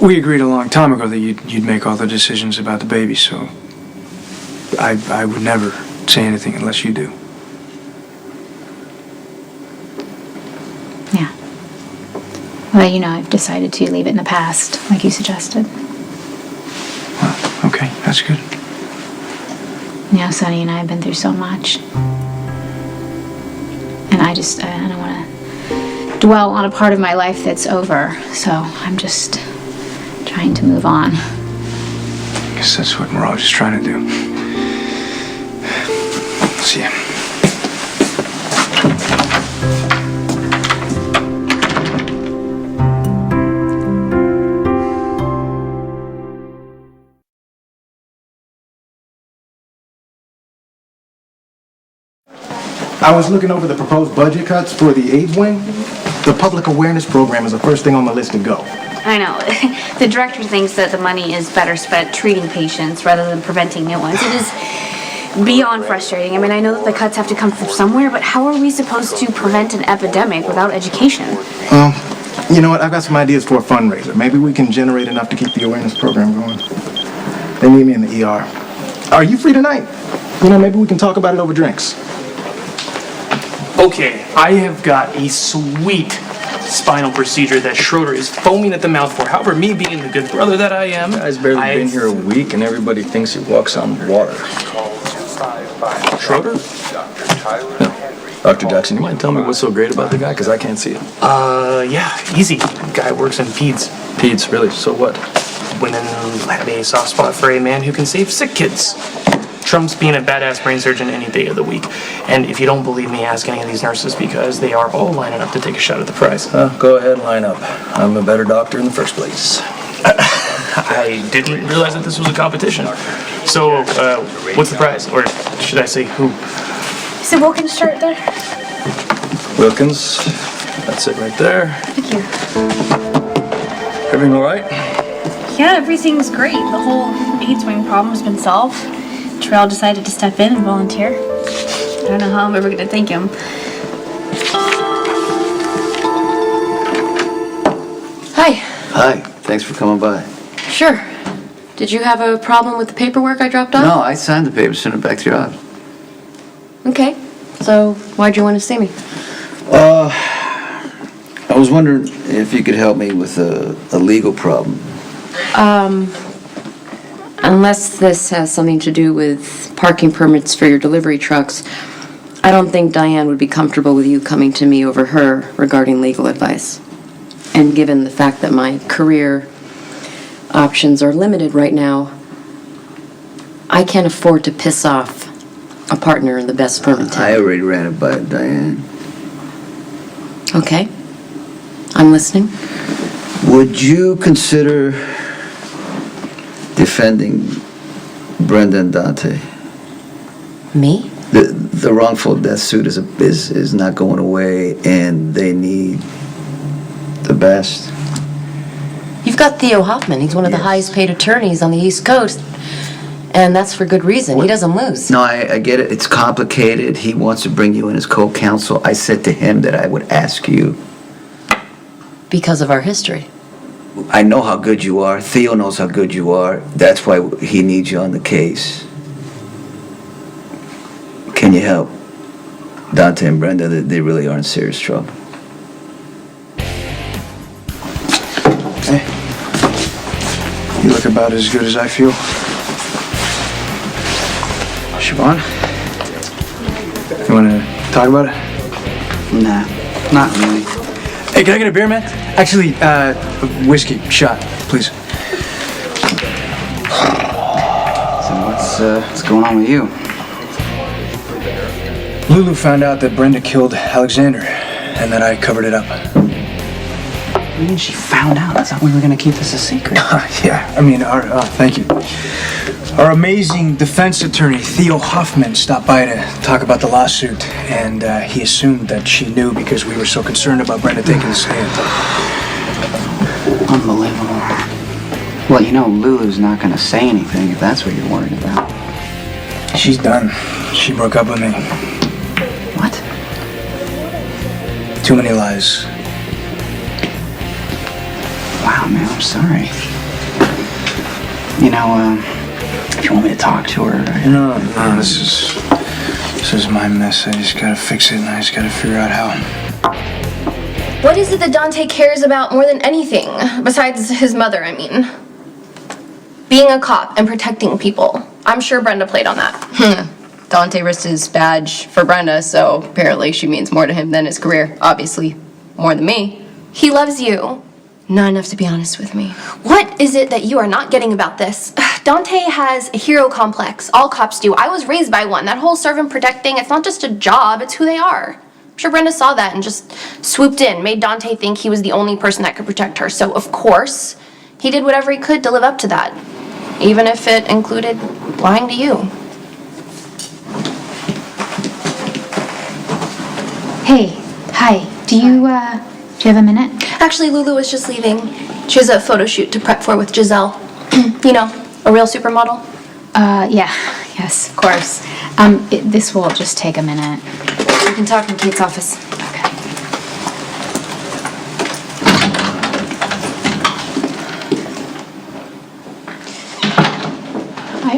We agreed a long time ago that you'd make all the decisions about the baby, so I would never say anything unless you do. Yeah. Well, you know, I've decided to leave it in the past, like you suggested. Well, okay, that's good. You know, Sonny and I have been through so much. And I don't want to dwell on a part of my life that's over, so I'm just trying to move on. I guess that's what we're all just trying to do. See ya. I was looking over the proposed budget cuts for the AIDS wing. The public awareness program is the first thing on the list to go. I know. The director thinks that the money is better spent treating patients rather than preventing new ones. It is beyond frustrating. I mean, I know that the cuts have to come from somewhere, but how are we supposed to prevent an epidemic without education? You know what? I've got some ideas for a fundraiser. Maybe we can generate enough to keep the awareness program going. They need me in the ER. Are you free tonight? You know, maybe we can talk about it over drinks. Okay, I have got a sweet spinal procedure that Schroeder is foaming at the mouth for. However, me being the good brother that I am... You guys barely been here a week and everybody thinks he walks on water. Schroeder? No. Dr. Jackson, you mind telling me what's so great about the guy? Because I can't see it. Yeah, easy. Guy works in peds. Peds, really? So what? Women have a soft spot for a man who can save sick kids. Trump's being a badass brain surgeon any day of the week. And if you don't believe me, ask any of these nurses because they are all lining up to take a shot at the prize. Go ahead and line up. I'm a better doctor in the first place. I didn't realize that this was a competition. So, what's the prize? Or should I say who? Is the Wilkins shirt there? Wilkins, that's it right there. Thank you. Everything all right? Yeah, everything's great. The whole AIDS wing problem has been solved. Terrell decided to step in and volunteer. I don't know how I'm ever going to thank him. Hi. Hi, thanks for coming by. Sure. Did you have a problem with the paperwork I dropped off? No, I signed the papers, sent it back to your office. Okay. So, why'd you want to see me? I was wondering if you could help me with a legal problem. Unless this has something to do with parking permits for your delivery trucks, I don't think Diane would be comfortable with you coming to me over her regarding legal advice. And given the fact that my career options are limited right now, I can't afford to piss off a partner in the best firm in town. I already ran it by Diane. Okay. I'm listening. Would you consider defending Brenda and Dante? Me? The wrongful death suit is not going away, and they need the best. You've got Theo Hoffman. He's one of the highest paid attorneys on the East Coast. And that's for good reason. He doesn't lose. No, I get it. It's complicated. He wants to bring you in as co-counsel. I said to him that I would ask you. Because of our history. I know how good you are. Theo knows how good you are. That's why he needs you on the case. Can you help Dante and Brenda? They really are in serious trouble. Hey, you look about as good as I feel. Siobhan, you want to talk about it? Nah, not really. Hey, can I get a beer, man? Actually, whiskey shot, please. So what's going on with you? Lulu found out that Brenda killed Alexander, and that I covered it up. I mean, she found out. I thought we were going to keep this a secret. Yeah, I mean, thank you. Our amazing defense attorney, Theo Hoffman, stopped by to talk about the lawsuit, and he assumed that she knew because we were so concerned about Brenda taking the stand. Unbelievable. Well, you know, Lulu's not going to say anything if that's what you're worried about. She's done. She broke up with me. What? Too many lies. Wow. Oh, man, I'm sorry. You know, if you want me to talk to her... No, this is my mess. I just gotta fix it, and I just gotta figure out how. What is it that Dante cares about more than anything? Besides his mother, I mean. Being a cop and protecting people. I'm sure Brenda played on that. Dante risked his badge for Brenda, so apparently she means more to him than his career. Obviously, more than me. He loves you. Not enough to be honest with me. What is it that you are not getting about this? Dante has a hero complex. All cops do. I was raised by one. That whole serve and protect thing, it's not just a job, it's who they are. I'm sure Brenda saw that and just swooped in, made Dante think he was the only person that could protect her. So, of course, he did whatever he could to live up to that. Even if it included lying to you. Hey, hi. Do you have a minute? Actually, Lulu was just leaving. She has a photo shoot to prep for with Giselle. You know, a real supermodel. Yeah. Yes, of course. This will just take a minute. We can talk in Kate's office. Okay.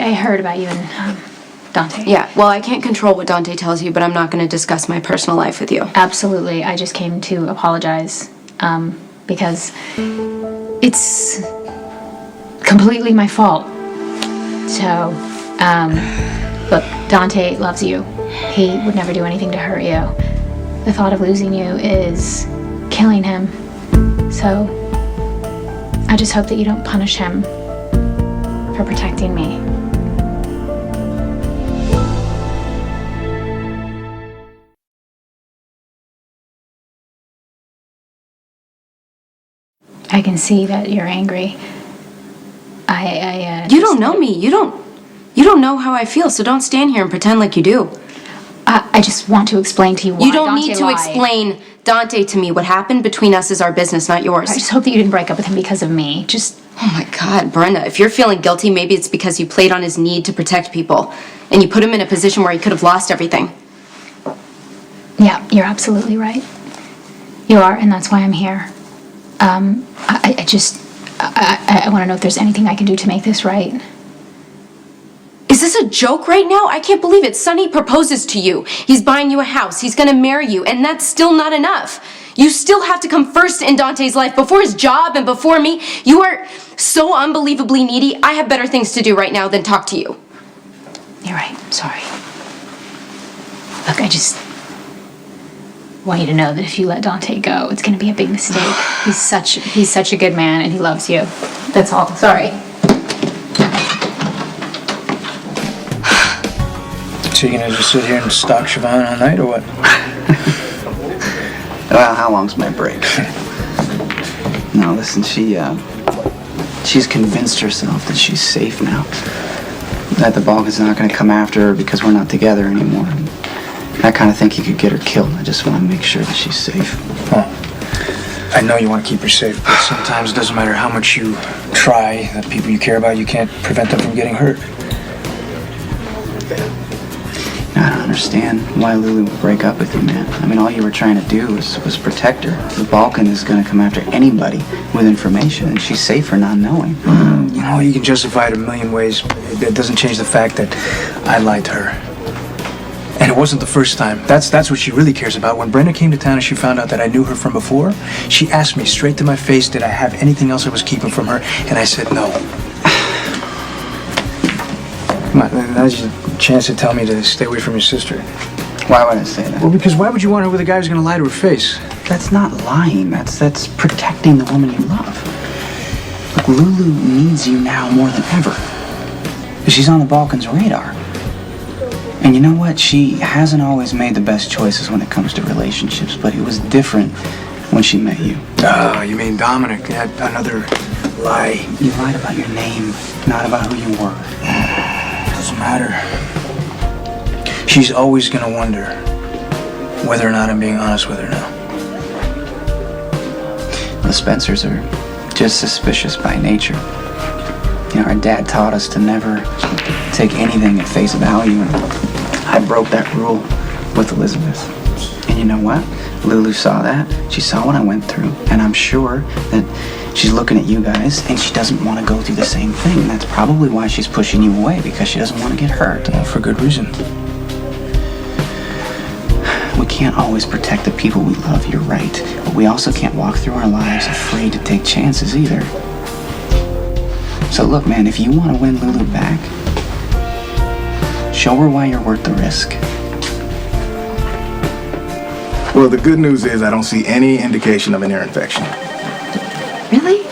I heard about you and Dante. Yeah, well, I can't control what Dante tells you, but I'm not going to discuss my personal life with you. Absolutely. I just came to apologize because it's completely my fault. So, look, Dante loves you. He would never do anything to hurt you. The thought of losing you is killing him. So, I just hope that you don't punish him for protecting me. I can see that you're angry. You don't know me. You don't know how I feel, so don't stand here and pretend like you do. I just want to explain to you why You don't Dante need to lied. explain Dante to me. What happened between us is our business, not yours. I just hope that you didn't break up with him because of me. Just... Oh my God, Brenda, if you're feeling guilty, maybe it's because you played on his need to protect people, and you put him in a position where he could have lost everything. Yeah, you're absolutely right. You are, and that's why I'm here. I want to know if there's anything I can do to make this right. Is this a joke right now? I can't believe it. Sonny proposes to you. He's buying you a house. He's gonna marry you, and that's still not enough. You still have to come first in Dante's life, before his job and before me. You are so unbelievably needy. I have better things to do right now than talk to you. You're right. Sorry. Look, I just want you to know that if you let Dante go, it's going to be a big mistake. He's such a good man, and he loves you. That's all. Sorry. So you're gonna just sit here and stalk Siobhan all night, or what? Well, how long's my break? No, listen, she's convinced herself that she's safe now. That the Balkan's not going to come after her because we're not together anymore. I kind of think he could get her killed. I just want to make sure that she's safe. Well, I know you want to keep her safe, but sometimes it doesn't matter how much you try. The people you care about, you can't prevent them from getting hurt. I don't understand why Lulu would break up with you, man. I mean, all you were trying to do was protect her. The Balkan is going to come after anybody with information, and she's safe for not knowing. You know, you can justify it a million ways, but it doesn't change the fact that I lied to her. And it wasn't the first time. That's what she really cares about. When Brenda came to town and she found out that I knew her from before, she asked me straight to my face, did I have anything else I was keeping from her? And I said no. Come on, now's your chance to tell me to stay away from your sister. Why would I say that? Well, because why would you want her with a guy who's going to lie to her face? That's not lying. That's protecting the woman you love. Look, Lulu needs you now more than ever. She's on the Balkan's radar. And you know what? She hasn't always made the best choices when it comes to relationships, but it was different when she met you. You mean Dominic? Another lie. You lied about your name, not about who you were. Doesn't matter. She's always gonna wonder whether or not I'm being honest with her now. The Spencers are just suspicious by nature. You know, our dad taught us to never take anything at face value, and I broke that rule with Elizabeth. And you know what? Lulu saw that. She saw what I went through, and I'm sure that She's looking at you guys, and she doesn't want to go through the same thing. That's probably why she's pushing you away, because she doesn't want to get hurt. For good reason. We can't always protect the people we love, you're right. But we also can't walk through our lives afraid to take chances either. So look, man, if you want to win Lulu back, show her why you're worth the risk. Well, the good news is I don't see any indication of an ear infection. Really?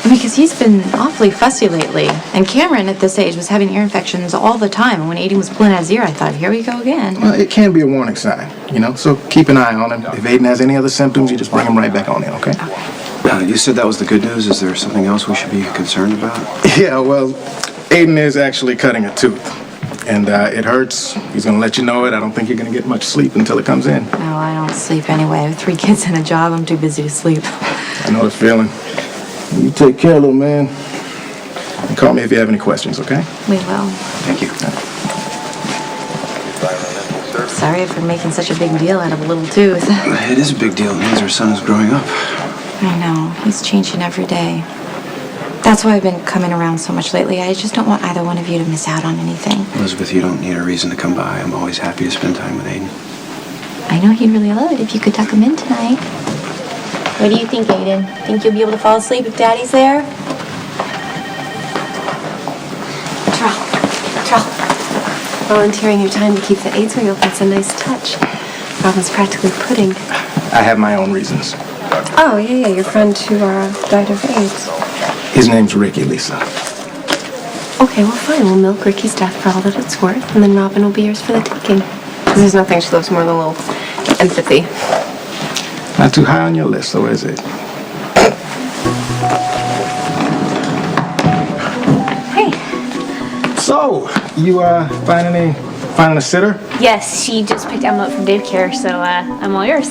Because he's been awfully fussy lately. And Cameron at this age was having ear infections all the time. And when Aiden was pulling out his ear, I thought, here we go again. Well, it can be a warning sign, you know, so keep an eye on him. If Aiden has any other symptoms, you just bring him right back on in, okay? You said that was the good news. Is there something else we should be concerned about? Yeah, well, Aiden is actually cutting a tooth. And it hurts. He's gonna let you know it. I don't think you're gonna get much sleep until it comes in. No, I don't sleep anyway. With 3 kids and a job, I'm too busy to sleep. I know the feeling. You take care, little man. And call me if you have any questions, okay? We will. Thank you. Sorry for making such a big deal out of a little tooth. It is a big deal. It means our son is growing up. I know. He's changing every day. That's why I've been coming around so much lately. I just don't want either one of you to miss out on anything. Elizabeth, you don't need a reason to come by. I'm always happy to spend time with Aiden. I know he'd really love it if you could tuck him in tonight. What do you think, Aiden? Think you'll be able to fall asleep if Daddy's there? Terrell, volunteering your time to keep the AIDS ring open is a nice touch. Robin's practically pudding. I have my own reasons. Oh, yeah, your friend who died of AIDS. His name's Ricky, Lisa. Okay, well, fine. We'll milk Ricky's death for all that it's worth, and then Robin will be yours for the taking. There's nothing she loves more than a little empathy. Not too high on your list, though, is it? Hey. So, you finding a sitter? Yes, she just picked Emma up from daycare, so I'm all yours.